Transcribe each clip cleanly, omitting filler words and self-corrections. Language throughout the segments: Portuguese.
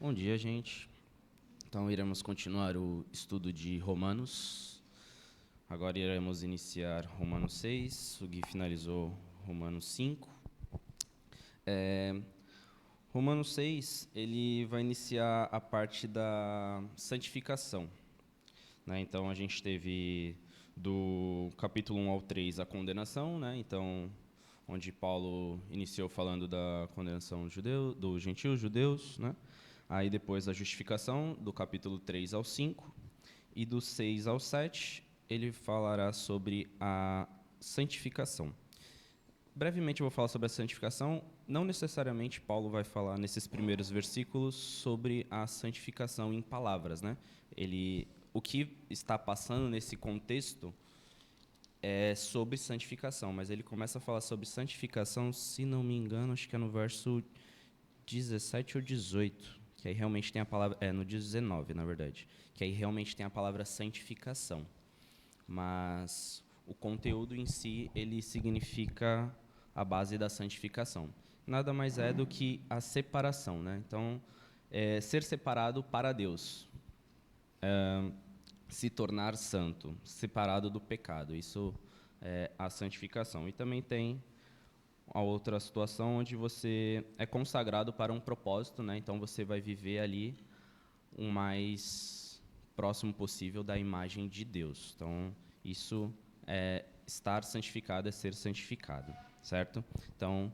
Bom dia, gente. Então, iremos continuar o estudo de Romanos. Agora iremos iniciar Romanos 6. O Gui finalizou Romanos 5. Romanos 6, ele vai iniciar a parte da santificação, né? Então, a gente teve do capítulo 1 ao 3 a condenação, né? Então, onde Paulo iniciou falando da condenação dos gentios, judeus, né? Aí depois a justificação, do capítulo 3 ao 5, e do 6 ao 7, ele falará sobre a santificação. Brevemente eu vou falar sobre a santificação. Não necessariamente Paulo vai falar nesses primeiros versículos sobre a santificação em palavras, né? O que está passando nesse contexto é sobre santificação, mas ele começa a falar sobre santificação, se não me engano, acho que é no verso 17 ou 18, que aí realmente tem a palavra, no 19, na verdade, que aí realmente tem a palavra santificação. Mas o conteúdo em si, ele significa a base da santificação. Nada mais é do que a separação, né? Então, ser separado para Deus, se tornar santo, separado do pecado. Isso é a santificação. E também tem a outra situação onde você é consagrado para um propósito, né? Então você vai viver ali o mais próximo possível da imagem de Deus. Então isso é estar santificado, é ser santificado, certo? Então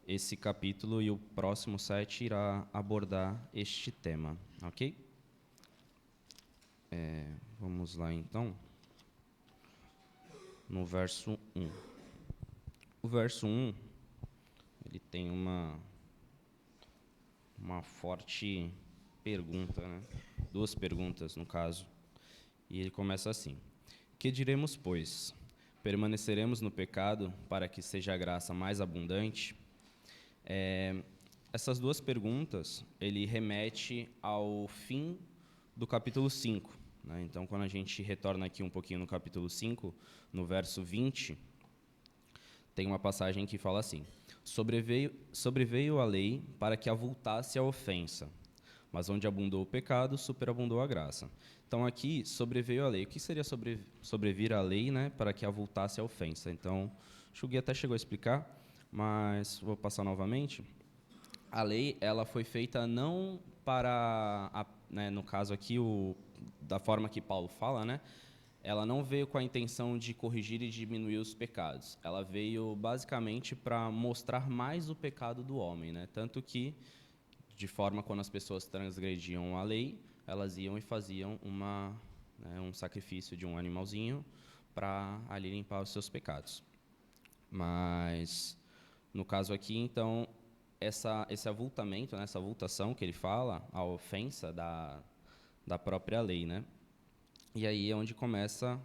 esse capítulo e o próximo 7 irá abordar este tema, ok? Vamos lá então, no verso 1. O verso 1, ele tem uma forte pergunta, né? Duas perguntas, no caso. E ele começa assim: Que diremos, pois? Permaneceremos no pecado para que seja a graça mais abundante? Essas duas perguntas, ele remete ao fim do capítulo 5. Né? Então, quando a gente retorna aqui um pouquinho no capítulo 5, no verso 20, tem uma passagem que fala assim: sobreveio a lei para que avultasse a ofensa, mas onde abundou o pecado, superabundou a graça. Então aqui sobreveio a lei. O que seria sobrevir a lei, né, para que avultasse a ofensa? Então, acho que o Gui até chegou a explicar, mas vou passar novamente. A lei, ela foi feita não para, né, no caso aqui, da forma que Paulo fala, né, ela não veio com a intenção de corrigir e diminuir os pecados. Ela veio basicamente para mostrar mais o pecado do homem, né? Tanto que, de forma quando as pessoas transgrediam a lei, elas iam e faziam um sacrifício de um animalzinho para ali limpar os seus pecados. Mas no caso aqui, então, esse avultamento, né, essa avultação que ele fala, a ofensa da própria lei, né? E aí é onde começa: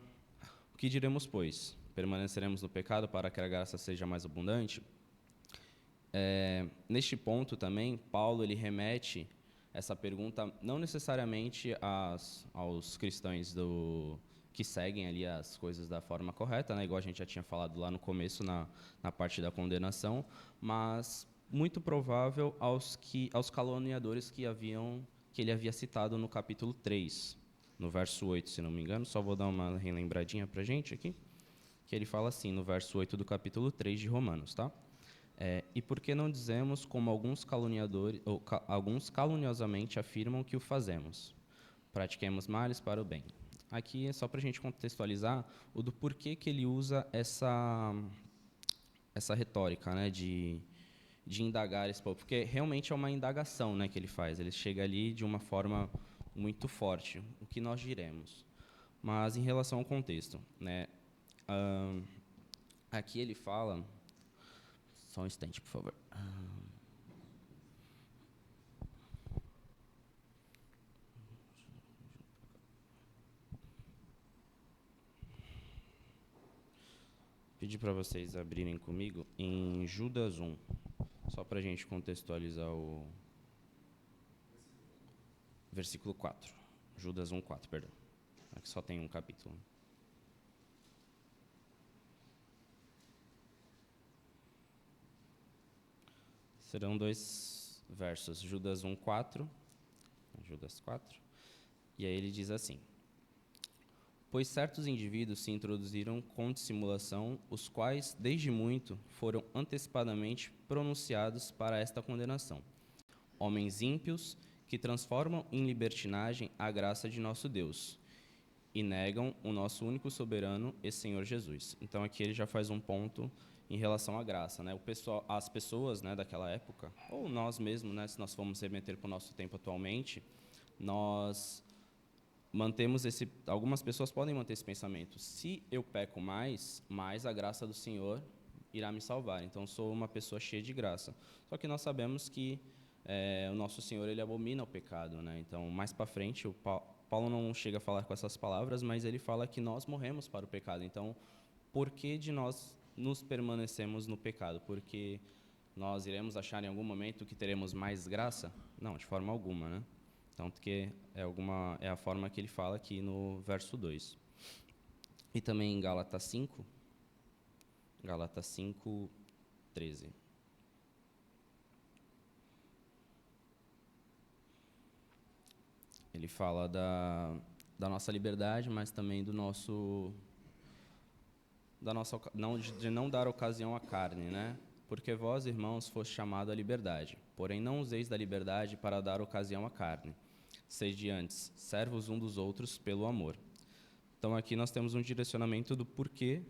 o que diremos, pois? Permaneceremos no pecado para que a graça seja mais abundante? Neste ponto também, Paulo ele remete essa pergunta não necessariamente aos cristãos que seguem ali as coisas da forma correta, né? Igual a gente já tinha falado lá no começo, na parte da condenação, mas muito provável aos caluniadores que ele havia citado no capítulo 3, no verso 8, se não me engano. Só vou dar uma relembradinha para a gente aqui, que ele fala assim, no verso 8 do capítulo 3 de Romanos, tá? E por que não dizemos, como alguns caluniadores, ou alguns caluniosamente afirmam que o fazemos? Pratiquemos males para o bem. Aqui é só para a gente contextualizar o do porquê que ele usa essa retórica, né, de indagar esse povo, porque realmente é uma indagação, né, que ele faz. Ele chega ali de uma forma muito forte. O que nós diremos? Mas em relação ao contexto, né, aqui ele fala. Só um instante, por favor. Pedir para vocês abrirem comigo em Judas 1, só para a gente contextualizar o versículo 4. Judas 1, 4, perdão. Aqui só tem um capítulo. Serão dois versos, Judas 1, 4 Judas 4. E aí ele diz assim: pois certos indivíduos se introduziram com dissimulação, os quais, desde muito, foram antecipadamente pronunciados para esta condenação. Homens ímpios que transformam em libertinagem a graça de nosso Deus e negam o nosso único soberano e Senhor Jesus. Então aqui ele já faz um ponto em relação à graça, né? As pessoas, né, daquela época, ou nós mesmos, né, se nós formos remeter para o nosso tempo atualmente, nós mantemos algumas pessoas podem manter esse pensamento: se eu peco mais a graça do Senhor irá me salvar. Então sou uma pessoa cheia de graça. Só que nós sabemos que o nosso Senhor, ele abomina o pecado, né? Então mais para frente Paulo não chega a falar com essas palavras, mas ele fala que nós morremos para o pecado. Então, por que de nós nos permanecemos no pecado? Porque nós iremos achar em algum momento que teremos mais graça? Não, de forma alguma, né? Tanto que é a forma que ele fala aqui no verso 2. E também em Gálatas 5, 13. Ele fala da nossa liberdade, mas também de não dar ocasião à carne, né? Porque vós, irmãos, foste chamados à liberdade, porém não useis da liberdade para dar ocasião à carne. Sede antes servos um dos outros pelo amor. Então aqui nós temos um direcionamento do porquê,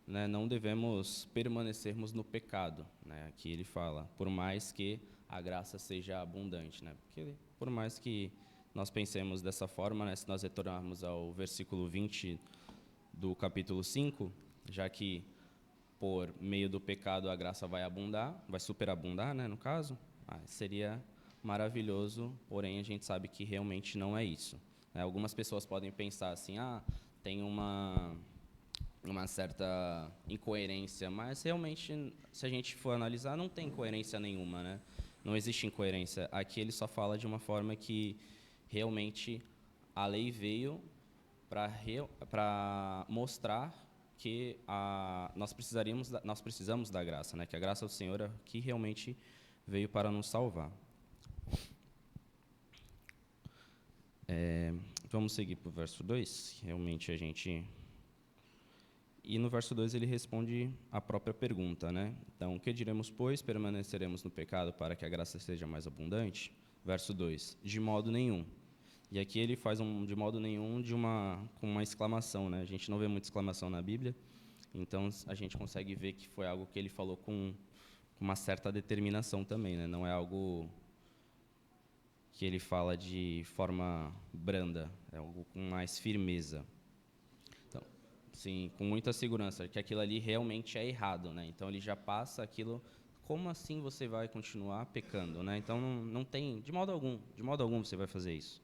né, não devemos permanecermos no pecado, né? Aqui ele fala, por mais que a graça seja abundante, né? Porque por mais que nós pensemos dessa forma, né, se nós retornarmos ao versículo 20 do capítulo 5, já que por meio do pecado a graça vai abundar, vai superabundar, né, no caso, seria maravilhoso, porém a gente sabe que realmente não é isso. Algumas pessoas podem pensar assim, tem uma certa incoerência, mas realmente, se a gente for analisar, não tem coerência nenhuma, né? Não existe incoerência. Aqui ele só fala de uma forma que realmente a lei veio para mostrar que nós precisamos da graça, né? Que a graça do Senhor é que realmente veio para nos salvar. Vamos seguir para o verso 2. Realmente a gente... E no verso 2 ele responde a própria pergunta, né? Então, o que diremos, pois? Permaneceremos no pecado para que a graça seja mais abundante? Verso 2, de modo nenhum. E aqui ele faz de modo nenhum com uma exclamação, né? A gente não vê muita exclamação na Bíblia, então a gente consegue ver que foi algo que ele falou com uma certa determinação também, né? Não é algo que ele fala de forma branda, é algo com mais firmeza. Então, sim, com muita segurança, que aquilo ali realmente é errado, né? Então ele já passa aquilo, como assim você vai continuar pecando, né? Então não tem, de modo algum você vai fazer isso.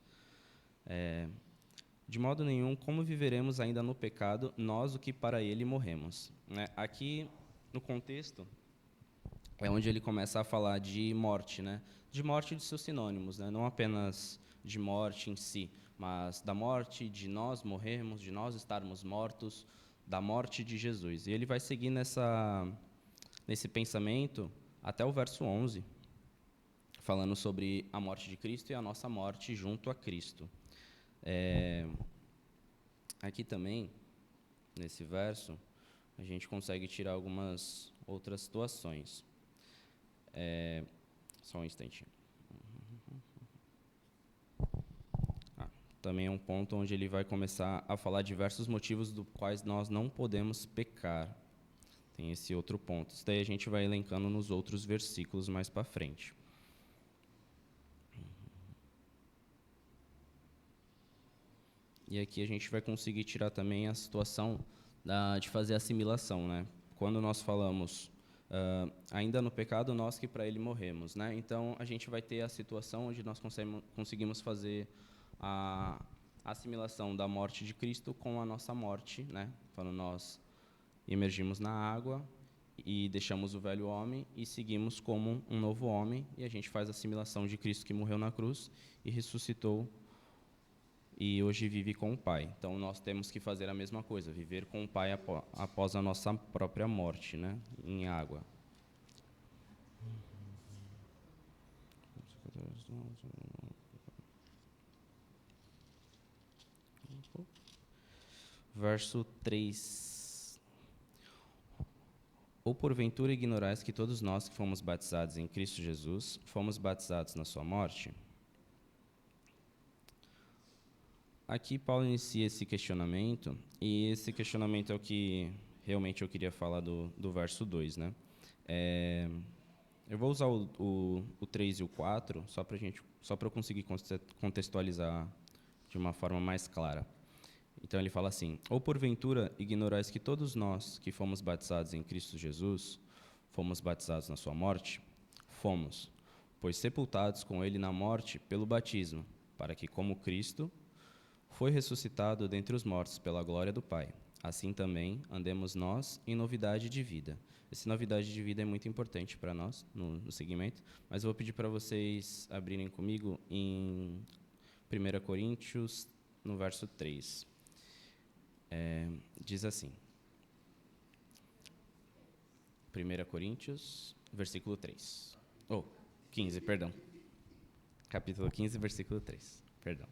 De modo nenhum, como viveremos ainda no pecado, nós o que para ele morremos, né? Aqui, no contexto, é onde ele começa a falar de morte, né? De morte de seus sinônimos, né? Não apenas de morte em si, mas da morte, de nós morrermos, de nós estarmos mortos, da morte de Jesus. E ele vai seguir nesse pensamento até o verso 11, falando sobre a morte de Cristo e a nossa morte junto a Cristo. Aqui também, nesse verso, a gente consegue tirar algumas outras situações. Só um instantinho. Também é um ponto onde ele vai começar a falar diversos motivos dos quais nós não podemos pecar. Tem esse outro ponto. Isso daí a gente vai elencando nos outros versículos mais para frente. E aqui a gente vai conseguir tirar também a situação de fazer assimilação, né? Quando nós falamos ainda no pecado, nós que para ele morremos, né? Então a gente vai ter a situação onde nós conseguimos fazer a assimilação da morte de Cristo com a nossa morte, né? Quando nós emergimos na água e deixamos o velho homem e seguimos como um novo homem, e a gente faz a assimilação de Cristo que morreu na cruz e ressuscitou e hoje vive com o Pai. Então nós temos que fazer a mesma coisa, viver com o Pai após a nossa própria morte, né, em água. Verso 3. Ou porventura ignorais que todos nós que fomos batizados em Cristo Jesus, fomos batizados na sua morte? Aqui Paulo inicia esse questionamento, e esse questionamento é o que realmente eu queria falar do verso 2, né? Eu vou usar o 3 e o 4 só para eu conseguir contextualizar de uma forma mais clara. Então ele fala assim: ou porventura ignorais que todos nós que fomos batizados em Cristo Jesus, fomos batizados na sua morte? Fomos, pois sepultados com ele na morte pelo batismo, para que, como Cristo foi ressuscitado dentre os mortos pela glória do Pai, assim também andemos nós em novidade de vida. Essa novidade de vida é muito importante para nós no segmento, mas eu vou pedir para vocês abrirem comigo em 1 Coríntios, no verso 3. Diz assim, 1 Coríntios, versículo 3. 15, perdão. Capítulo 15, versículo 3. Perdão.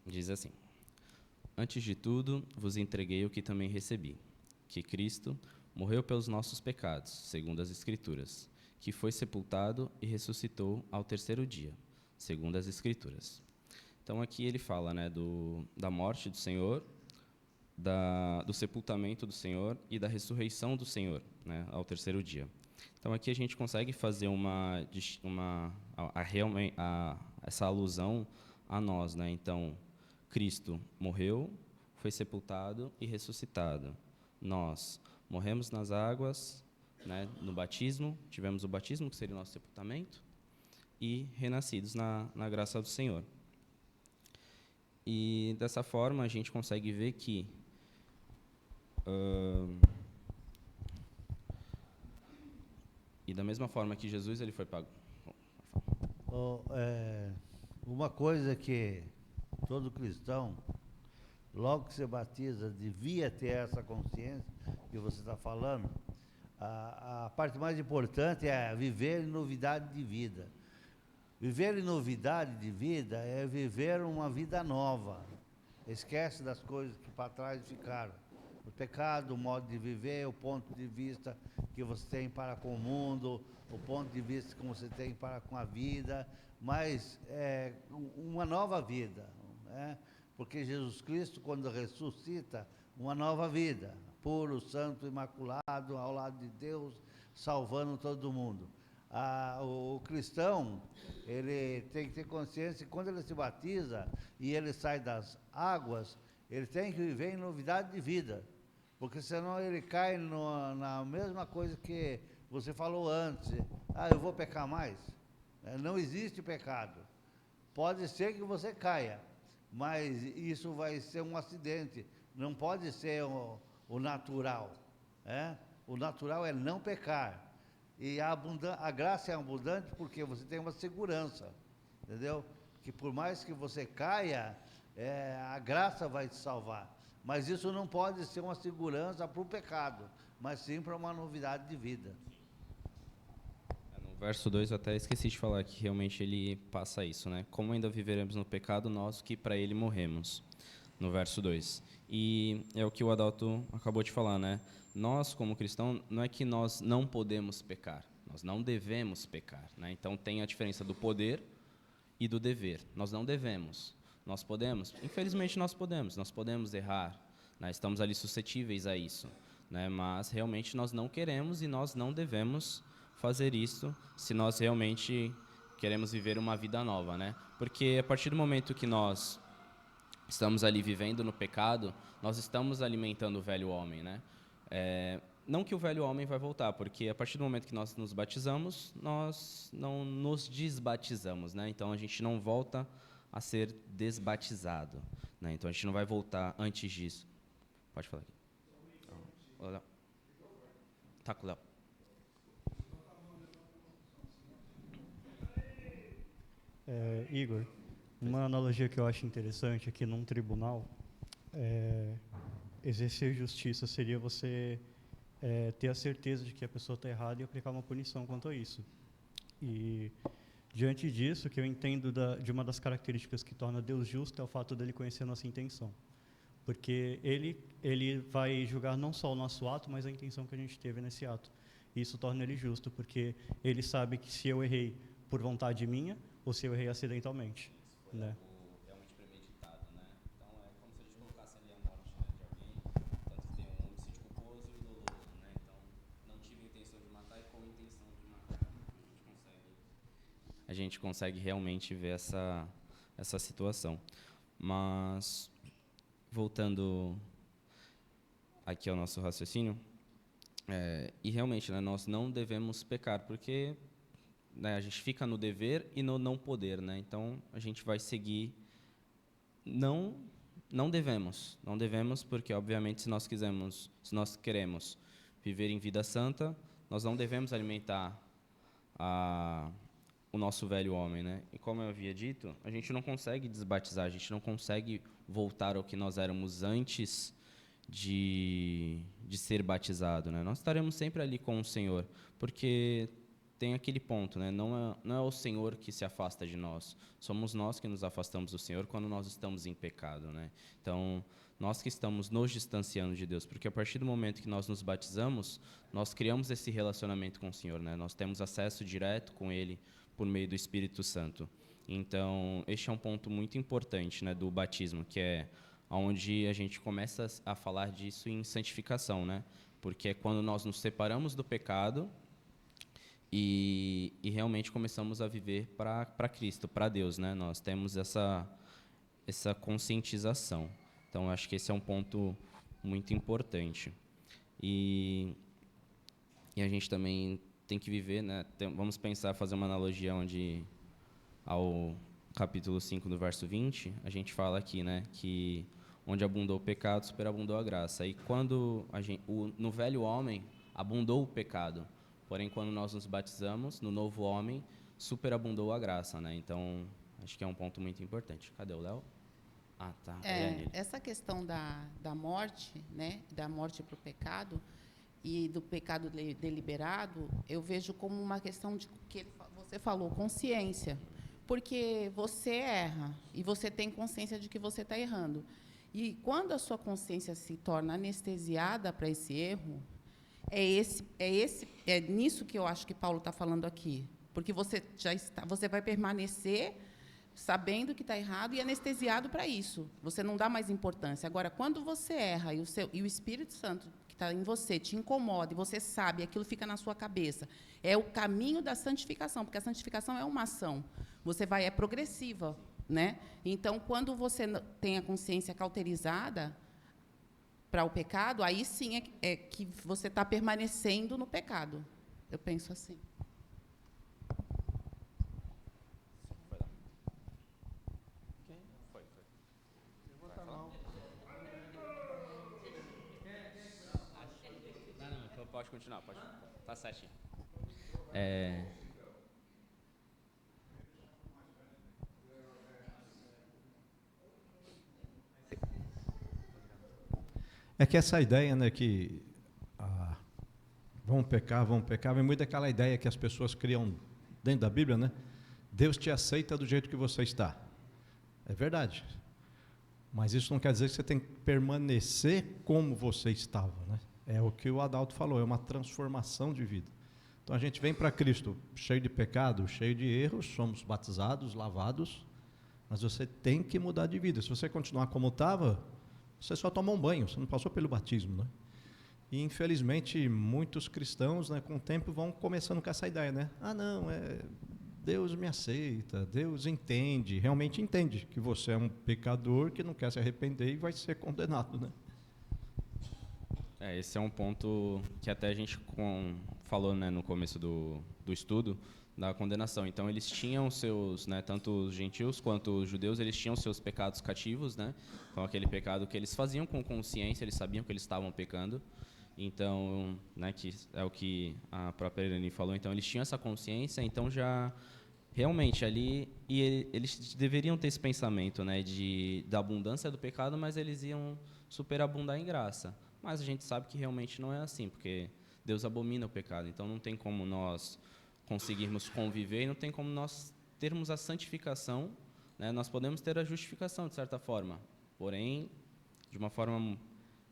Diz assim: antes de tudo, vos entreguei o que também recebi, que Cristo morreu pelos nossos pecados, segundo as Escrituras, que foi sepultado e ressuscitou ao terceiro dia, segundo as Escrituras. Então aqui ele fala, né, da morte do Senhor, do sepultamento do Senhor e da ressurreição do Senhor, né, ao terceiro dia. Então aqui a gente consegue fazer essa alusão a nós, né? Então Cristo morreu, foi sepultado e ressuscitado. Nós morremos nas águas, né, no batismo, tivemos o batismo, que seria o nosso sepultamento, e renascidos na graça do Senhor. E dessa forma a gente consegue ver que e da mesma forma que Jesus ele foi pago. Uma coisa que todo cristão, logo que se batiza, devia ter essa consciência que você está falando. A parte mais importante é viver em novidade de vida. Viver em novidade de vida é viver uma vida nova. Esquece das coisas que para trás ficaram. O pecado, o modo de viver, o ponto de vista que você tem para com o mundo, o ponto de vista que você tem para com a vida, mas uma nova vida, né? Porque Jesus Cristo, quando ressuscita, uma nova vida, puro, santo, imaculado, ao lado de Deus, salvando todo mundo. O cristão, ele tem que ter consciência que quando ele se batiza e ele sai das águas, ele tem que viver em novidade de vida, porque senão ele cai na mesma coisa que você falou antes. Eu vou pecar mais? Não existe pecado. Pode ser que você caia, mas isso vai ser um acidente, não pode ser o natural. O natural é não pecar. E a graça é abundante porque você tem uma segurança, entendeu? Que por mais que você caia, a graça vai te salvar. Mas isso não pode ser uma segurança para o pecado, mas sim para uma novidade de vida. No verso 2 eu até esqueci de falar que realmente ele passa isso, né? Como ainda viveremos no pecado, nós que para ele morremos. No verso 2. E é o que o Adalto acabou de falar, né? Nós, como cristãos, não é que nós não podemos pecar, nós não devemos pecar, né? Então tem a diferença do poder e do dever. Nós não devemos, nós podemos. Infelizmente nós podemos errar, né? Estamos ali suscetíveis a isso, né? Mas realmente nós não queremos e nós não devemos fazer isso se nós realmente queremos viver uma vida nova, né? Porque a partir do momento que nós estamos ali vivendo no pecado, nós estamos alimentando o velho homem, né? Não que o velho homem vai voltar, porque a partir do momento que nós nos batizamos, nós não nos desbatizamos, né? Então a gente não volta a ser desbatizado, né? Então a gente não vai voltar antes disso. Pode falar aqui. Ô, Léo. Tá com o Léo. Igor, uma analogia que eu acho interessante aqui num tribunal, exercer justiça seria você ter a certeza de que a pessoa está errada e aplicar uma punição quanto a isso. E, diante disso, que eu entendo de uma das características que torna Deus justo é o fato dele conhecer a nossa intenção. Porque ele vai julgar não só o nosso ato, mas a intenção que a gente teve nesse ato. E isso torna ele justo, porque ele sabe que se eu errei por vontade minha ou se eu errei acidentalmente. Né? Realmente premeditado, né? Então é como se a gente colocasse ali a morte, né, de alguém, tanto que tem um homicídio culposo e o doloso, né? Então não tive intenção de matar e com intenção de matar. A gente consegue realmente ver essa situação. Mas voltando aqui ao nosso raciocínio, e realmente, né, nós não devemos pecar, porque, né, a gente fica no dever e no não poder, né? Então a gente vai seguir. Não devemos, porque obviamente se nós queremos viver em vida santa, nós não devemos alimentar o nosso velho homem, né? E como eu havia dito, a gente não consegue desbatizar, a gente não consegue voltar ao que nós éramos antes de ser batizado, né? Nós estaremos sempre ali com o Senhor, porque tem aquele ponto, né? Não é o Senhor que se afasta de nós, somos nós que nos afastamos do Senhor quando nós estamos em pecado, né? Então, nós que estamos nos distanciando de Deus, porque a partir do momento que nós nos batizamos, nós criamos esse relacionamento com o Senhor, né? Nós temos acesso direto com Ele por meio do Espírito Santo. Então, este é um ponto muito importante, né, do batismo, que é onde a gente começa a falar disso em santificação, né? Porque é quando nós nos separamos do pecado e realmente começamos a viver para Cristo, para Deus, né? Nós temos essa conscientização. Então, acho que esse é um ponto muito importante. E a gente também tem que viver, né? Vamos pensar, fazer uma analogia onde, ao capítulo 5, do verso 20, a gente fala aqui, né, que onde abundou o pecado, superabundou a graça. E quando no velho homem abundou o pecado, porém, quando nós nos batizamos, no novo homem, superabundou a graça, né? Então, acho que é um ponto muito importante. Cadê o Léo? Ah, tá. Essa questão da morte, né, da morte para o pecado e do pecado deliberado, eu vejo como uma questão de que você falou, consciência, porque você erra e você tem consciência de que você está errando. E quando a sua consciência se torna anestesiada para esse erro, é nisso que eu acho que Paulo está falando aqui, porque você vai permanecer sabendo que está errado e anestesiado para isso. Você não dá mais importância. Agora, quando você erra e o Espírito Santo que está em você te incomoda e você sabe, aquilo fica na sua cabeça, é o caminho da santificação, porque a santificação é uma ação. É progressiva, né? Então, quando você tem a consciência cauterizada para o pecado, aí sim é que você está permanecendo no pecado. Eu penso assim. Pode continuar, pode. Tá certinho. É que essa ideia, né, que vão pecar, vem muito daquela ideia que as pessoas criam dentro da Bíblia, né? Deus te aceita do jeito que você está. É verdade. Mas isso não quer dizer que você tem que permanecer como você estava, né? É o que o Adalto falou, é uma transformação de vida. Então a gente vem para Cristo cheio de pecado, cheio de erros, somos batizados, lavados, mas você tem que mudar de vida. Se você continuar como estava, você só tomou um banho, você não passou pelo batismo, né? E infelizmente muitos cristãos, né, com o tempo vão começando com essa ideia, né? Não, Deus me aceita, Deus entende, realmente entende que você é um pecador que não quer se arrepender e vai ser condenado, né? Esse é um ponto que até a gente falou, né, no começo do estudo, da condenação. Então, eles tinham seus, né, tanto os gentios quanto os judeus, eles tinham seus pecados cativos, né? Então, aquele pecado que eles faziam com consciência, eles sabiam que eles estavam pecando. Então, né, que é o que a própria Irani falou, então eles tinham essa consciência, então já realmente ali, e eles deveriam ter esse pensamento, né, da abundância do pecado, mas eles iam superabundar em graça. mas a gente sabe que realmente não é assim, porque Deus abomina o pecado, então não tem como nós conseguirmos conviver e não tem como nós termos a santificação, né? Nós podemos ter a justificação, de certa forma, porém, de uma forma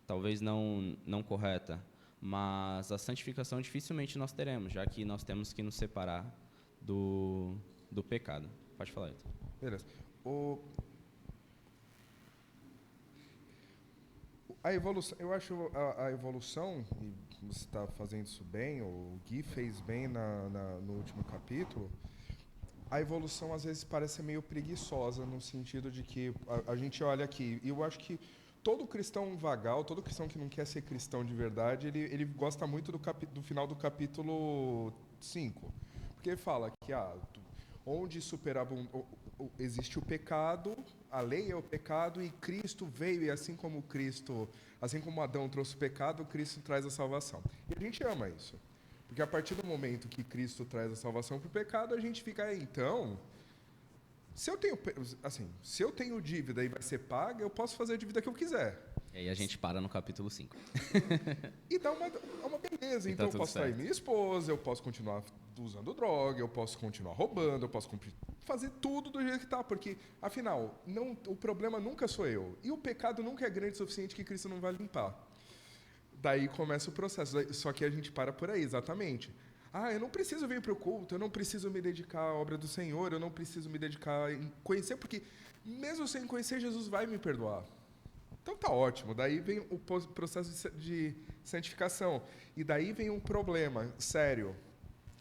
talvez não correta, mas a santificação dificilmente nós teremos, já que nós temos que nos separar do pecado. Pode falar, Ailton. Beleza. A evolução, eu acho a evolução, e você está fazendo isso bem, o Gui fez bem no último capítulo, a evolução às vezes parece meio preguiçosa, no sentido de que a gente olha aqui, e eu acho que todo cristão vagal, todo cristão que não quer ser cristão de verdade, ele gosta muito do final do capítulo 5. Porque ele fala que onde existe o pecado, a lei é o pecado, e Cristo veio, e assim como Adão trouxe o pecado, Cristo traz a salvação. E a gente ama isso. Porque a partir do momento que Cristo traz a salvação para o pecado, a gente fica, então, se eu tenho dívida e vai ser paga, eu posso fazer a dívida que eu quiser. E aí a gente para no capítulo 5. E dá uma beleza. E Então tá eu posso tudo trair certo. minha esposa, eu posso continuar usando droga, eu posso continuar roubando, eu posso fazer tudo do jeito que está, porque, afinal, o problema nunca sou eu. E o pecado nunca é grande o suficiente que Cristo não vai limpar. Daí começa o processo. Só que a gente para por aí, exatamente. Eu não preciso vir para o culto, eu não preciso me dedicar à obra do Senhor, eu não preciso me dedicar em conhecer, porque mesmo sem conhecer, Jesus vai me perdoar. Então tá ótimo. Daí vem o processo de santificação. E daí vem um problema sério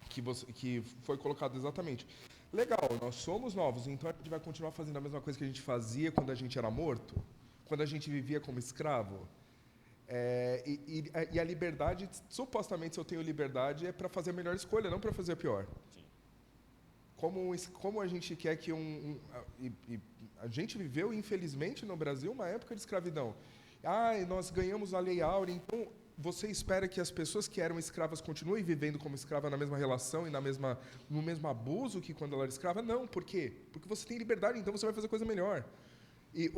que foi colocado exatamente. Legal, nós somos novos, então a gente vai continuar fazendo a mesma coisa que a gente fazia quando a gente era morto? Quando a gente vivia como escravo? E a liberdade, supostamente, se eu tenho liberdade, é para fazer a melhor escolha, não para fazer a pior. Sim. Como a gente quer que a gente viveu, infelizmente, no Brasil, uma época de escravidão. Nós ganhamos a Lei Áurea, então você espera que as pessoas que eram escravas continuem vivendo como escrava na mesma relação e no mesmo abuso que quando ela era escrava? Não, por quê? Porque você tem liberdade, então você vai fazer coisa melhor. E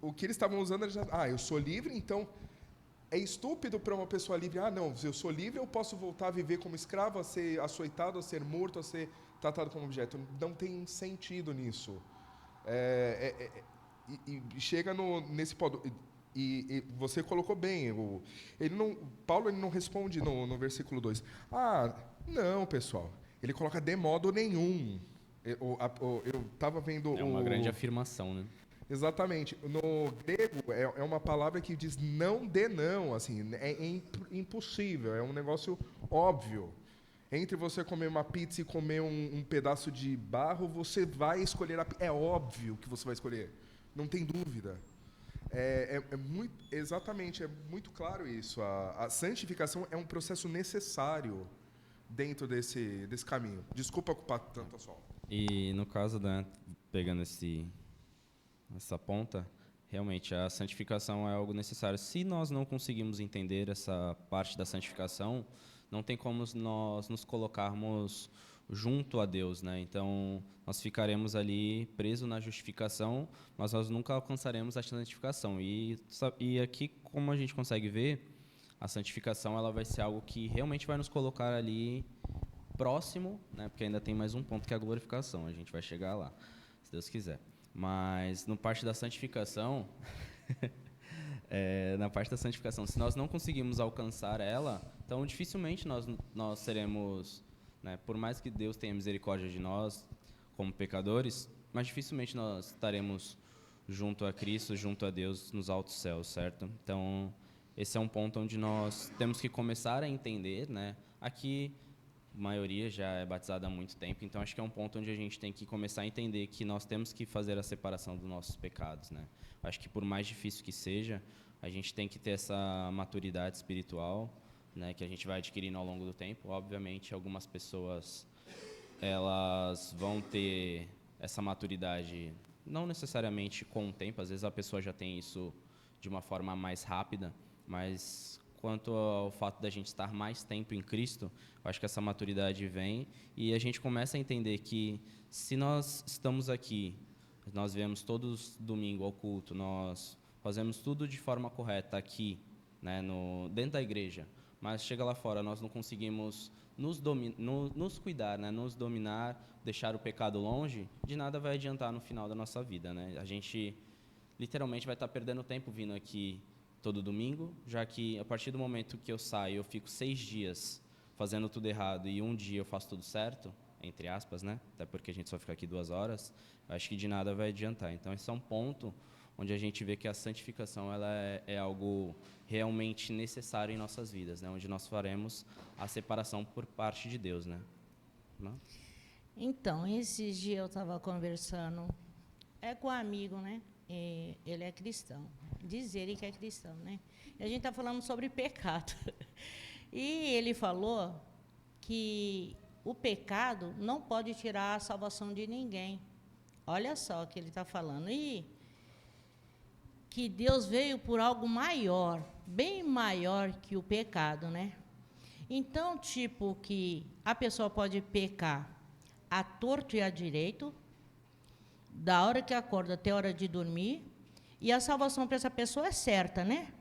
o que eles estavam usando era eu sou livre, então é estúpido para uma pessoa livre, não, eu sou livre, eu posso voltar a viver como escravo, a ser açoitado, a ser morto, a ser tratado como objeto. Não tem sentido nisso. E chega nesse ponto. E você colocou bem. Paulo não responde no versículo 2. Não, pessoal. Ele coloca de modo nenhum. Eu estava vendo... É uma grande afirmação, né? Exatamente. No grego, é uma palavra que diz não de não. Assim, é impossível, é um negócio óbvio. Entre você comer uma pizza e comer um pedaço de barro, você vai escolher é óbvio que você vai escolher. Não tem dúvida. Exatamente, é muito claro isso. A santificação é um processo necessário dentro desse caminho. Desculpa ocupar tanto a sol. E no caso, pegando essa ponta, realmente a santificação é algo necessário. Se nós não conseguimos entender essa parte da santificação, não tem como nós nos colocarmos junto a Deus, né? Então, nós ficaremos ali presos na justificação, mas nós nunca alcançaremos a santificação. E aqui, como a gente consegue ver, a santificação ela vai ser algo que realmente vai nos colocar ali próximo, né? Porque ainda tem mais um ponto que é a glorificação. A gente vai chegar lá, se Deus quiser. Mas na parte da santificação, se nós não conseguimos alcançar ela, então dificilmente nós seremos, né, por mais que Deus tenha misericórdia de nós como pecadores, mas dificilmente nós estaremos junto a Cristo, junto a Deus nos altos céus, certo? Então esse é um ponto onde nós temos que começar a entender, né? Aqui a maioria já é batizada há muito tempo, então acho que é um ponto onde a gente tem que começar a entender que nós temos que fazer a separação dos nossos pecados, né? Acho que por mais difícil que seja, a gente tem que ter essa maturidade espiritual, né, que a gente vai adquirindo ao longo do tempo. Obviamente, algumas pessoas elas vão ter essa maturidade não necessariamente com o tempo, às vezes a pessoa já tem isso de uma forma mais rápida, mas quanto ao fato da gente estar mais tempo em Cristo, eu acho que essa maturidade vem e a gente começa a entender que se nós estamos aqui, nós viemos todos domingo ao culto, nós fazemos tudo de forma correta aqui, né, dentro da igreja, mas chega lá fora, nós não conseguimos nos cuidar, né, nos dominar, deixar o pecado longe, de nada vai adiantar no final da nossa vida, né? A gente literalmente vai estar perdendo tempo vindo aqui todo domingo, já que a partir do momento que eu saio, eu fico 6 dias fazendo tudo errado e um dia eu faço tudo certo, entre aspas, né? Até porque a gente só fica aqui 2 horas, eu acho que de nada vai adiantar. Então, esse é um ponto onde a gente vê que a santificação ela é algo realmente necessário em nossas vidas, né? Onde nós faremos a separação por parte de Deus, né? Não? Então, esses dias eu estava conversando com um amigo, né? E ele é cristão. Diz ele que é cristão, né? E a gente está falando sobre pecado. E ele falou que o pecado não pode tirar a salvação de ninguém. Olha só o que ele está falando. E que Deus veio por algo maior, bem maior que o pecado, né? Então, tipo, que a pessoa pode pecar à torto e à direito, da hora que acorda até a hora de dormir, e a salvação para essa pessoa é certa, né?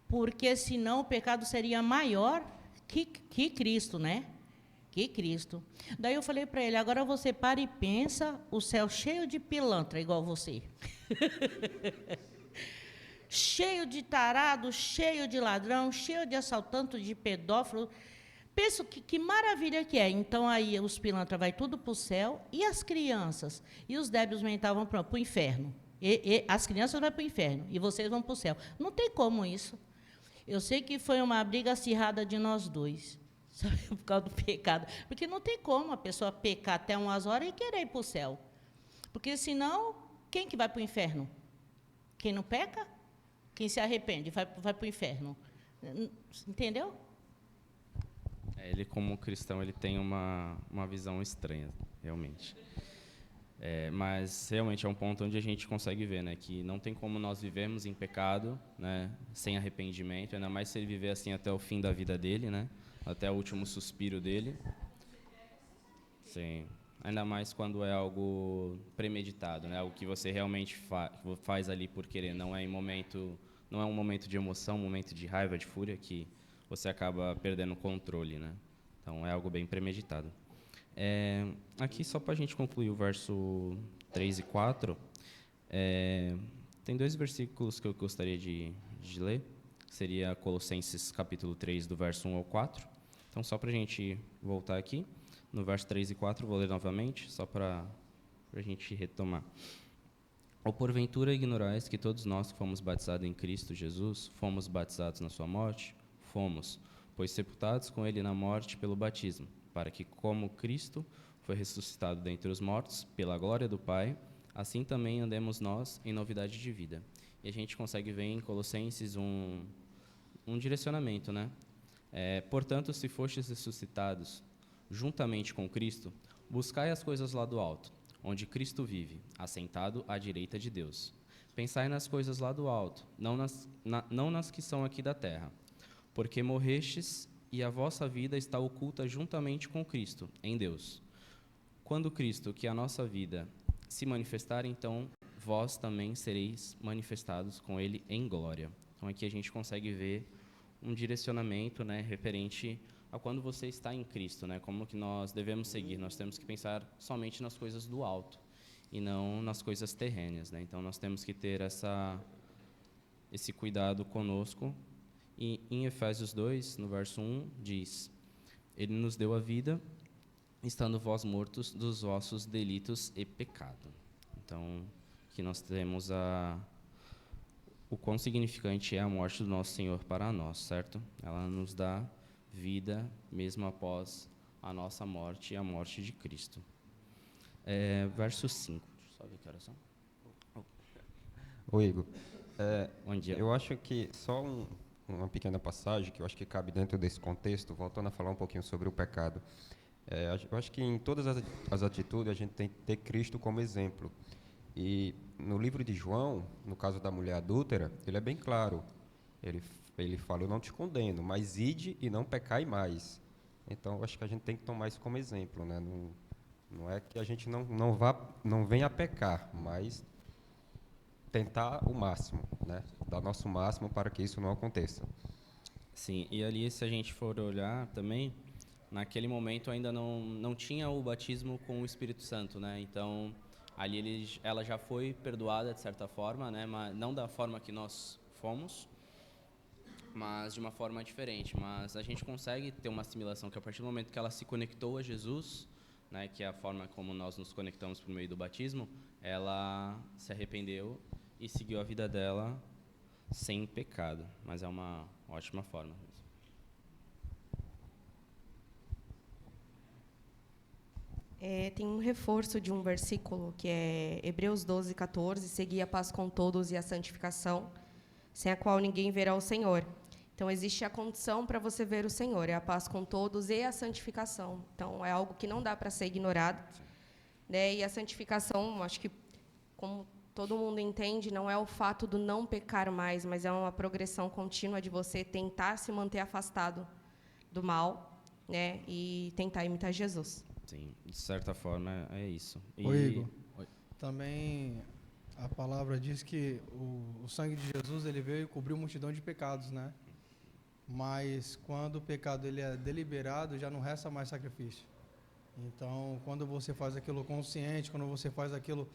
Porque senão o pecado seria maior que Cristo, né? Que Cristo. Daí eu falei para ele, agora você para e pensa o céu cheio de pilantra, igual você. Cheio de tarado, cheio de ladrão, cheio de assaltante, de pedófilo. Penso que maravilha que é. Então, aí os pilantras vão tudo para o céu, e as crianças? E os débeis mentais vão para o inferno. E as crianças vão para o inferno, e vocês vão para o céu. Não tem como isso. Eu sei que foi uma briga acirrada de nós dois, sabe, por causa do pecado. Porque não tem como a pessoa pecar até umas horas e querer ir para o céu. Porque, senão, quem que vai para o inferno? Quem não peca? Quem se arrepende vai para o inferno. Entendeu? Ele, como cristão, ele tem uma visão estranha, realmente. Mas, realmente, é um ponto onde a gente consegue ver, né, que não tem como nós vivermos em pecado, né, sem arrependimento, ainda mais se ele viver assim até o fim da vida dele, né, até o último suspiro dele. Sim. Ainda mais quando é algo premeditado, né, algo que você realmente faz ali por querer, não é um momento de emoção, um momento de raiva, de fúria, que você acaba perdendo o controle, né? Então, é algo bem premeditado. Aqui, só para a gente concluir o verso 3 e 4, tem 2 versículos que eu gostaria de ler, que seria Colossenses capítulo 3, do verso 1 ao 4. Então, só para a gente voltar aqui, no verso 3 e 4, vou ler novamente, só para a gente retomar. Ou porventura ignorais que todos nós que fomos batizados em Cristo Jesus, fomos batizados na sua morte? Fomos, pois sepultados com ele na morte pelo batismo, para que, como Cristo foi ressuscitado dentre os mortos, pela glória do Pai, assim também andemos nós em novidade de vida. E a gente consegue ver em Colossenses um direcionamento, né? Portanto, se fostes ressuscitados juntamente com Cristo, buscai as coisas lá do alto, onde Cristo vive, assentado à direita de Deus. Pensai nas coisas lá do alto, não nas que são aqui da terra, porque morrestes e a vossa vida está oculta juntamente com Cristo, em Deus. Quando Cristo, que é a nossa vida, se manifestar, então vós também sereis manifestados com Ele em glória. Então aqui a gente consegue ver um direcionamento, né, referente a quando você está em Cristo, né, como que nós devemos seguir. Nós temos que pensar somente nas coisas do alto e não nas coisas terrenas, né? Então nós temos que ter esse cuidado conosco. E em Efésios 2, no verso 1, diz: Ele nos deu a vida, estando vós mortos dos vossos delitos e pecado. Então, aqui nós temos o quão significante é a morte do nosso Senhor para nós, certo? Ela nos dá vida mesmo após a nossa morte e a morte de Cristo. Verso 5. Deixa eu só ver que horas são. Ô Igor, Bom dia. eu acho que só uma pequena passagem que eu acho que cabe dentro desse contexto, voltando a falar um pouquinho sobre o pecado. Eu acho que em todas as atitudes a gente tem que ter Cristo como exemplo. E no livro de João, no caso da mulher adúltera, ele é bem claro. Ele fala: eu não te condeno, mas ide e não pecai mais. Então, eu acho que a gente tem que tomar isso como exemplo, né? Não é que a gente não venha a pecar, mas tentar o máximo, né? Dar nosso máximo para que isso não aconteça. Sim, e ali, se a gente for olhar também, naquele momento ainda não tinha o batismo com o Espírito Santo, né? Então, ali ela já foi perdoada de certa forma, né? Mas não da forma que nós fomos, mas de uma forma diferente. Mas a gente consegue ter uma assimilação que a partir do momento que ela se conectou a Jesus, né? Que é a forma como nós nos conectamos por meio do batismo, ela se arrependeu e seguiu a vida dela sem pecado. Mas é uma ótima forma. Tem um reforço de um versículo que é Hebreus 12, 14, segui a paz com todos e a santificação, sem a qual ninguém verá o Senhor. Então, existe a condição para você ver o Senhor, é a paz com todos e a santificação. Então, é algo que não dá para ser ignorado. Né? E a santificação, acho que, como todo mundo entende, não é o fato do não pecar mais, mas é uma progressão contínua de você tentar se manter afastado do mal, né? E tentar imitar Jesus. Sim, de certa forma é isso. Ô Igor, também a palavra diz que o sangue de Jesus ele veio e cobriu multidão de pecados, né? Mas quando o pecado ele é deliberado, já não resta mais sacrifício. Então, quando você faz aquilo consciente, quando você faz aquilo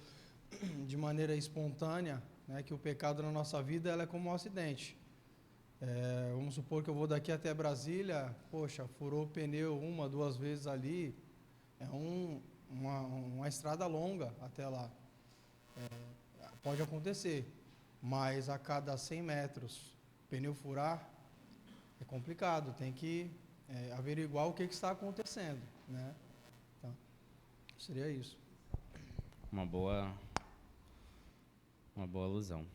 de maneira espontânea, né, que o pecado na nossa vida ela é como um acidente. Vamos supor que eu vou daqui até Brasília, poxa, furou o pneu 1, 2 vezes ali, é uma estrada longa até lá. Pode acontecer, mas a cada 100 metros, pneu furar, é complicado, tem que averiguar o que está acontecendo, né? Então, seria isso. Uma boa alusão.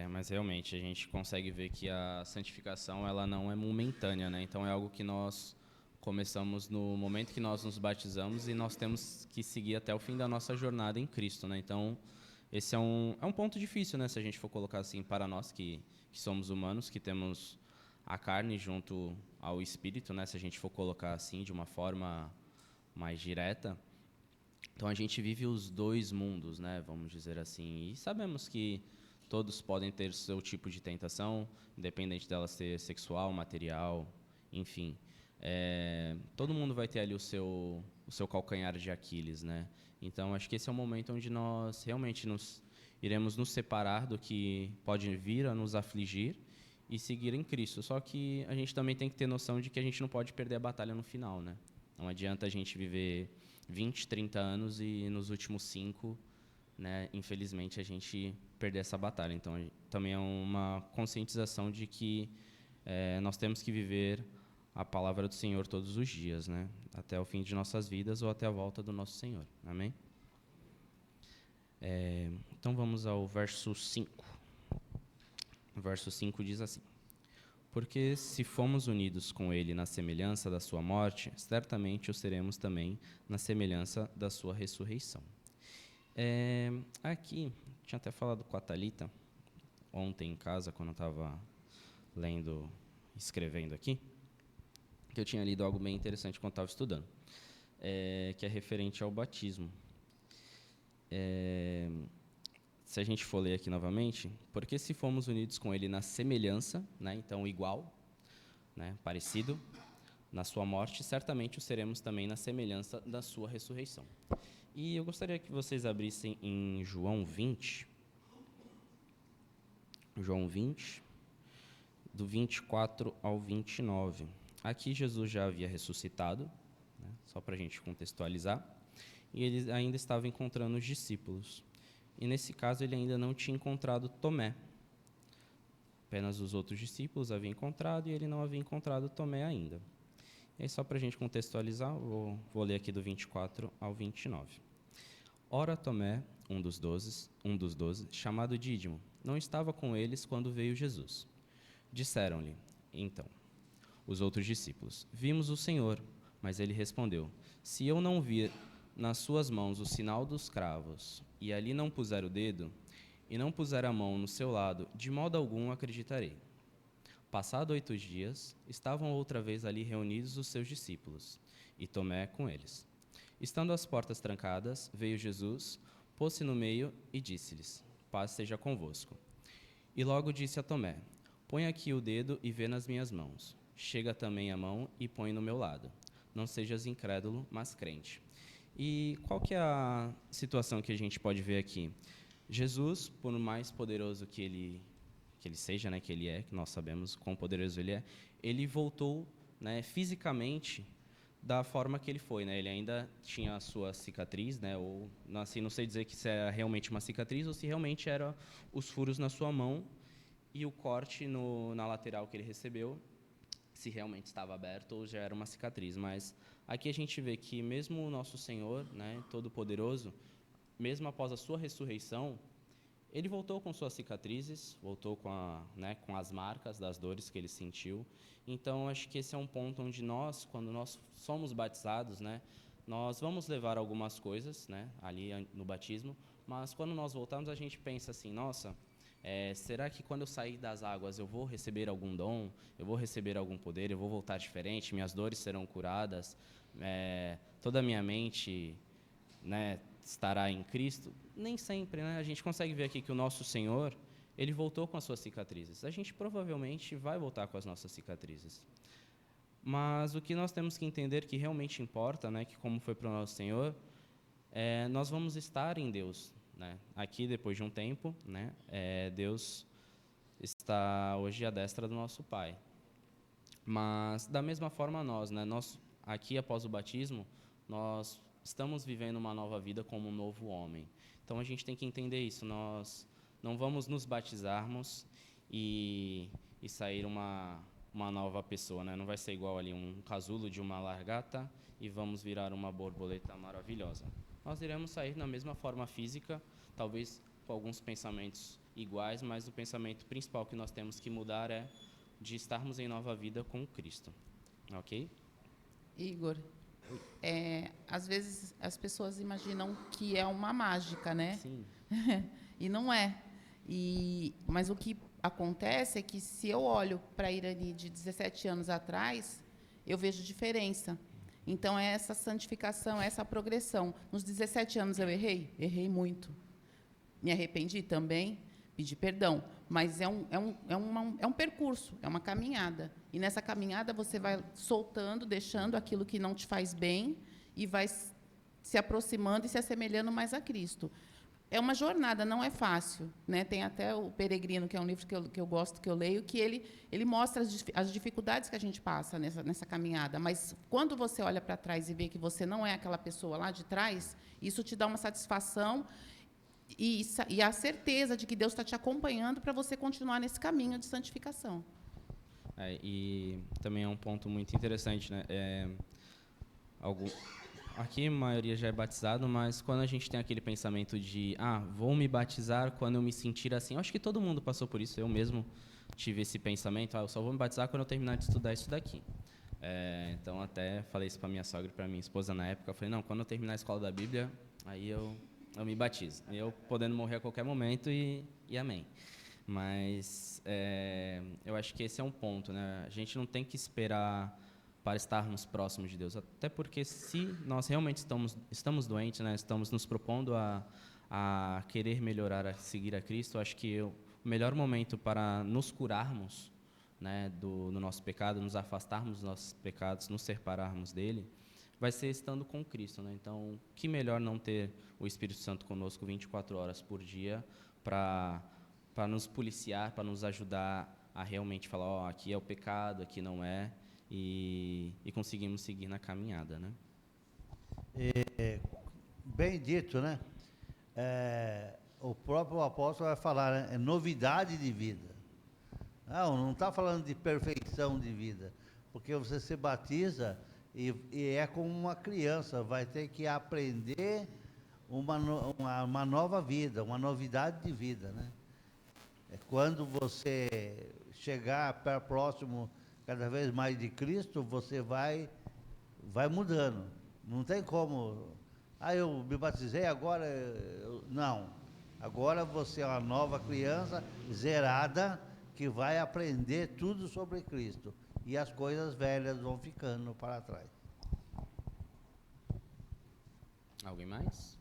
Mas realmente a gente consegue ver que a santificação ela não é momentânea, né? Então é algo que nós começamos no momento que nós nos batizamos e nós temos que seguir até o fim da nossa jornada em Cristo, né? Então esse é um ponto difícil, né? Se a gente for colocar assim para nós que somos humanos, que temos a carne junto ao espírito, né? Se a gente for colocar assim de uma forma mais direta. Então a gente vive os dois mundos, né? Vamos dizer assim. E sabemos que todos podem ter seu tipo de tentação, independente dela ser sexual, material, enfim. Todo mundo vai ter ali o seu calcanhar de Aquiles, né? Então acho que esse é o momento onde nós realmente iremos nos separar do que pode vir a nos afligir e seguir em Cristo. Só que a gente também tem que ter noção de que a gente não pode perder a batalha no final, né? Não adianta a gente viver 20, 30 anos e nos últimos 5, né, infelizmente, a gente perder essa batalha. Então, também é uma conscientização de que nós temos que viver a palavra do Senhor todos os dias, né, até o fim de nossas vidas ou até a volta do nosso Senhor. Amém? Então, vamos ao verso 5. O verso 5 diz assim: porque se fomos unidos com ele na semelhança da sua morte, certamente o seremos também na semelhança da sua ressurreição. Aqui, tinha até falado com a Thalita, ontem em casa, quando eu estava escrevendo aqui, que eu tinha lido algo bem interessante quando estava estudando, que é referente ao batismo. Se a gente for ler aqui novamente, porque se fomos unidos com ele na semelhança, né, então igual, né, parecido, na sua morte, certamente o seremos também na semelhança da sua ressurreição. E eu gostaria que vocês abrissem em João 20, do 24 ao 29. Aqui Jesus já havia ressuscitado, né, só para a gente contextualizar, e ele ainda estava encontrando os discípulos. E, nesse caso, ele ainda não tinha encontrado Tomé. Apenas os outros discípulos haviam encontrado e ele não havia encontrado Tomé ainda. E aí, só para a gente contextualizar, vou ler aqui do 24 ao 29. Ora, Tomé, um dos doze, chamado Dídimo, não estava com eles quando veio Jesus. Disseram-lhe, então, os outros discípulos, vimos o Senhor. Mas ele respondeu, se eu não vir nas suas mãos o sinal dos cravos, e ali não puser o dedo, e não puser a mão no seu lado, de modo algum acreditarei. Passado 8 dias, estavam outra vez ali reunidos os seus discípulos, e Tomé com eles. Estando as portas trancadas, veio Jesus, pôs-se no meio e disse-lhes, paz seja convosco. E logo disse a Tomé: põe aqui o dedo e vê nas minhas mãos. Chega também a mão e põe no meu lado. Não sejas incrédulo, mas crente. E qual que é a situação que a gente pode ver aqui? Jesus, por mais poderoso que ele seja, né, que ele é, que nós sabemos quão poderoso ele voltou, né, fisicamente da forma que ele foi, né? Ele ainda tinha a sua cicatriz, né? Ou assim, não sei dizer que se era realmente uma cicatriz ou se realmente era os furos na sua mão e o corte na lateral que ele recebeu, se realmente estava aberto ou já era uma cicatriz. Mas aqui a gente vê que mesmo o nosso Senhor, né, Todo-Poderoso, mesmo após a sua ressurreição, ele voltou com suas cicatrizes, voltou com as marcas das dores que ele sentiu. Então, acho que esse é um ponto onde nós, quando nós somos batizados, né, nós vamos levar algumas coisas, né, ali no batismo, mas quando nós voltamos, a gente pensa assim, nossa, será que quando eu sair das águas eu vou receber algum dom, eu vou receber algum poder, eu vou voltar diferente, minhas dores serão curadas, toda a minha mente, né, estará em Cristo? Nem sempre, né? A gente consegue ver aqui que o nosso Senhor, ele voltou com as suas cicatrizes. A gente provavelmente vai voltar com as nossas cicatrizes. Mas o que nós temos que entender que realmente importa, né, que como foi para o nosso Senhor, nós vamos estar em Deus, né? Aqui, depois de um tempo, né, Deus está hoje à destra do nosso Pai. Mas, da mesma forma, nós, aqui, após o batismo, nós estamos vivendo uma nova vida como um novo homem. Então, a gente tem que entender isso. Nós não vamos nos batizarmos e sair uma nova pessoa, né? Não vai ser igual ali um casulo de uma largata e vamos virar uma borboleta maravilhosa. Nós iremos sair na mesma forma física, talvez com alguns pensamentos iguais, mas o pensamento principal que nós temos que mudar é de estarmos em nova vida com Cristo. Ok? Igor, às vezes as pessoas imaginam que é uma mágica, né? Sim. E não é. Mas o que acontece é que se eu olho para a Irani de 17 anos atrás, eu vejo diferença. Então, é essa santificação, essa progressão. Nos 17 anos eu errei? Errei muito. Me arrependi também, pedi perdão. Mas é um percurso, é uma caminhada. E nessa caminhada você vai soltando, deixando aquilo que não te faz bem e vai se aproximando e se assemelhando mais a Cristo. É uma jornada, não é fácil, né? Tem até o Peregrino, que é um livro que eu gosto, que eu leio, que ele mostra as dificuldades que a gente passa nessa caminhada. Mas quando você olha para trás e vê que você não é aquela pessoa lá de trás, isso te dá uma satisfação e a certeza de que Deus está te acompanhando para você continuar nesse caminho de santificação. E também é um ponto muito interessante, né? Aqui a maioria já é batizado, mas quando a gente tem aquele pensamento de vou me batizar quando eu me sentir assim, eu acho que todo mundo passou por isso, eu mesmo tive esse pensamento, eu só vou me batizar quando eu terminar de estudar isso daqui. Então até falei isso para minha sogra e para minha esposa na época, eu falei, não, quando eu terminar a escola da Bíblia, aí eu me batizo, eu podendo morrer a qualquer momento e amém. Mas eu acho que esse é um ponto, né? A gente não tem que esperar para estarmos próximos de Deus, até porque se nós realmente estamos doentes, né, estamos nos propondo a querer melhorar, a seguir a Cristo, acho que o melhor momento para nos curarmos, né, do nosso pecado, nos afastarmos dos nossos pecados, nos separarmos dele, vai ser estando com Cristo, né? Então, que melhor não ter o Espírito Santo conosco 24 horas por dia para nos policiar, para nos ajudar a realmente falar, aqui é o pecado, aqui não é, e conseguimos seguir na caminhada, né? Bem dito, né? O próprio apóstolo vai falar, né? É novidade de vida. Não está falando de perfeição de vida, porque você se batiza e é como uma criança, vai ter que aprender uma nova vida, uma novidade de vida, né? Quando você chegar para próximo cada vez mais de Cristo, você vai mudando. Não tem como, eu me batizei agora, não. Agora você é uma nova criança, zerada, que vai aprender tudo sobre Cristo. E as coisas velhas vão ficando para trás. Alguém mais?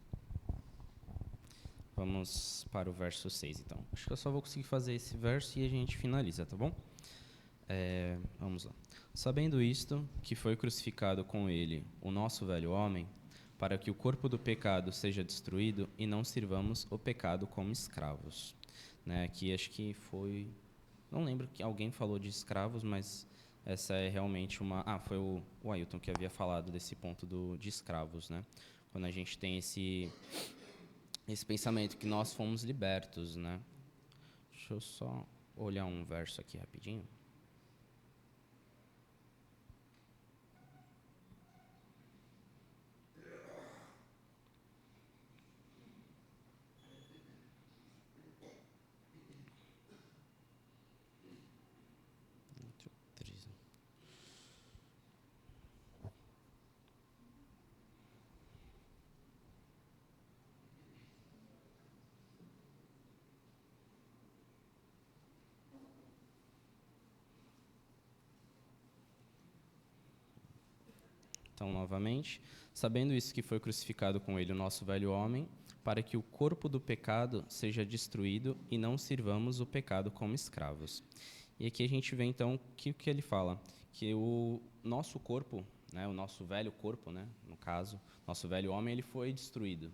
Vamos para o verso 6, então. Acho que eu só vou conseguir fazer esse verso e a gente finaliza, tá bom? Vamos lá. Sabendo isto, que foi crucificado com ele o nosso velho homem, para que o corpo do pecado seja destruído e não sirvamos o pecado como escravos. Né? Aqui acho que foi... Não lembro que alguém falou de escravos, mas essa é realmente uma... foi o Ailton que havia falado desse ponto de escravos, né? Quando a gente tem esse pensamento que nós fomos libertos, né? Deixa eu só olhar um verso aqui rapidinho. Então, novamente, sabendo isso que foi crucificado com ele o nosso velho homem, para que o corpo do pecado seja destruído e não sirvamos o pecado como escravos. E aqui a gente vê, então, que ele fala, que o nosso corpo, né, o nosso velho corpo, né, no caso, nosso velho homem, ele foi destruído.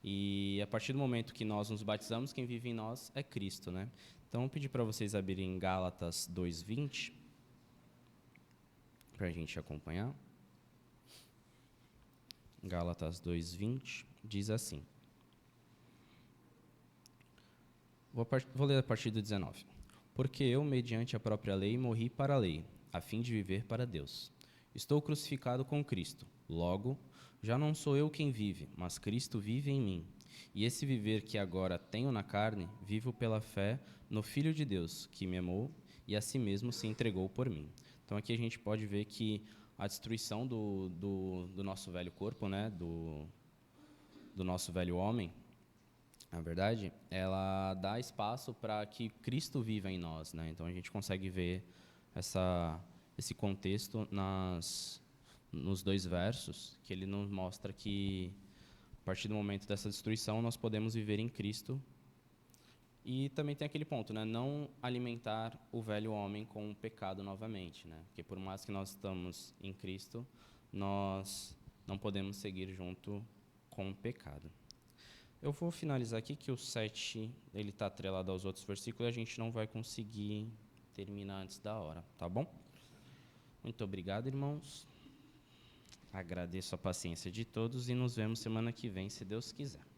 E a partir do momento que nós nos batizamos, quem vive em nós é Cristo, né? Então, eu pedi para vocês abrirem Gálatas 2:20, para a gente acompanhar. Gálatas 2:20 diz assim. Vou ler a partir do 19. Porque eu, mediante a própria lei, morri para a lei, a fim de viver para Deus. Estou crucificado com Cristo. Logo, já não sou eu quem vive, mas Cristo vive em mim. E esse viver que agora tenho na carne, vivo pela fé no Filho de Deus, que me amou e a si mesmo se entregou por mim. Então aqui a gente pode ver que a destruição do nosso velho corpo, né, do nosso velho homem, na verdade, ela dá espaço para que Cristo viva em nós, né? Então a gente consegue ver esse contexto nos dois versos, que ele nos mostra que a partir do momento dessa destruição nós podemos viver em Cristo. E também tem aquele ponto, né? Não alimentar o velho homem com o pecado novamente, né? Porque por mais que nós estamos em Cristo, nós não podemos seguir junto com o pecado. Eu vou finalizar aqui que o 7 ele está atrelado aos outros versículos e a gente não vai conseguir terminar antes da hora, tá bom? Muito obrigado, irmãos. Agradeço a paciência de todos e nos vemos semana que vem, se Deus quiser.